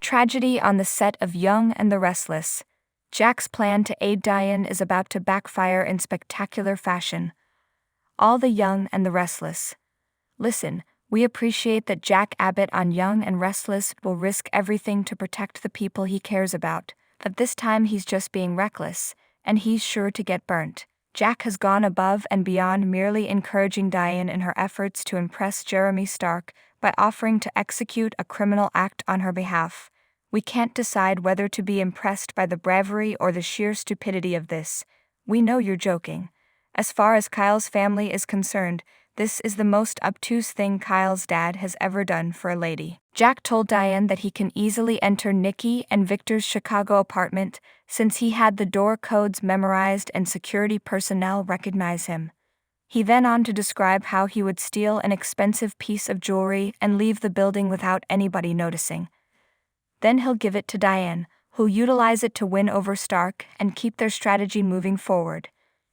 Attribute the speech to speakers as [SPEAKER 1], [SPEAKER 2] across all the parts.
[SPEAKER 1] Tragedy on the set of Young and the Restless. Jack's plan to aid Diane is about to backfire in spectacular fashion. All the Young and the Restless. Listen, we appreciate that Jack Abbott on Young and Restless will risk everything to protect the people he cares about, but this time he's just being reckless, and he's sure to get burnt. Jack has gone above and beyond merely encouraging Diane in her efforts to impress Jeremy Stark by offering to execute a criminal act on her behalf. We can't decide whether to be impressed by the bravery or the sheer stupidity of this. We know you're joking. As far as Kyle's family is concerned, this is the most obtuse thing Kyle's dad has ever done for a lady. Jack told Diane that he can easily enter Nikki and Victor's Chicago apartment since he had the door codes memorized and security personnel recognize him. He then on to describe how he would steal an expensive piece of jewelry and leave the building without anybody noticing. Then he'll give it to Diane, who'll utilize it to win over Stark and keep their strategy moving forward.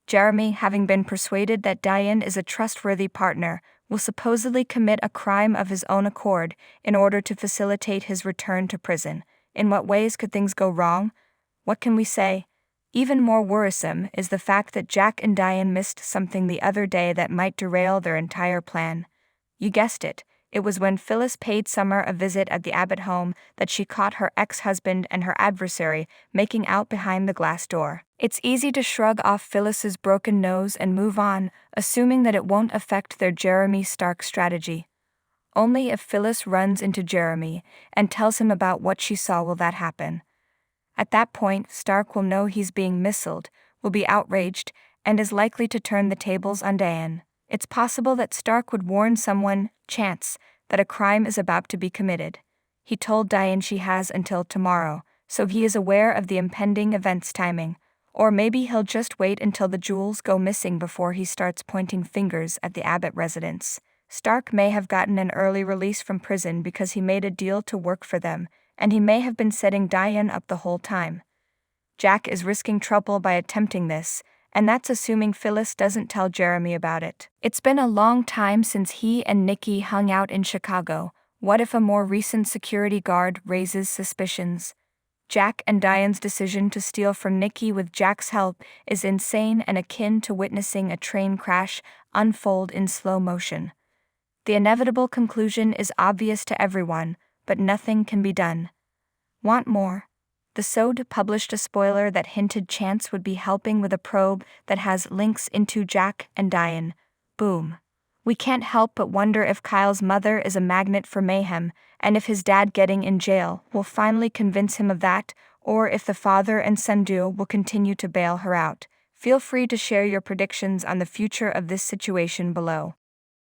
[SPEAKER 1] Jeremy, having been persuaded that Diane is a trustworthy partner, will supposedly commit a crime of his own accord in order to facilitate his return to prison. In what ways could things go wrong? What can we say? Even more worrisome is the fact that Jack and Diane missed something the other day that might derail their entire plan. You guessed it. It was when Phyllis paid Summer a visit at the Abbott home that she caught her ex-husband and her adversary making out behind the glass door. It's easy to shrug off Phyllis's broken nose and move on, assuming that it won't affect their Jeremy Stark strategy. Only if Phyllis runs into Jeremy and tells him about what she saw will that happen. At that point, Stark will know he's being missiled, will be outraged, and is likely to turn the tables on Diane. It's possible that Stark would warn someone, Chance, that a crime is about to be committed. He told Diane she has until tomorrow, so he is aware of the impending event's timing. Or maybe he'll just wait until the jewels go missing before he starts pointing fingers at the Abbott residence. Stark may have gotten an early release from prison because he made a deal to work for them, and he may have been setting Diane up the whole time. Jack is risking trouble by attempting this, and that's assuming Phyllis doesn't tell Jeremy about it. It's been a long time since he and Nikki hung out in Chicago. What if a more recent security guard raises suspicions? Jack and Diane's decision to steal from Nikki with Jack's help is insane and akin to witnessing a train crash unfold in slow motion. The inevitable conclusion is obvious to everyone, but nothing can be done. Want more? The Sode published a spoiler that hinted Chance would be helping with a probe that has links into Jack and Diane. Boom. We can't help but wonder if Kyle's mother is a magnet for mayhem, and if his dad getting in jail will finally convince him of that, or if the father and son duo will continue to bail her out. Feel free to share your predictions on the future of this situation below.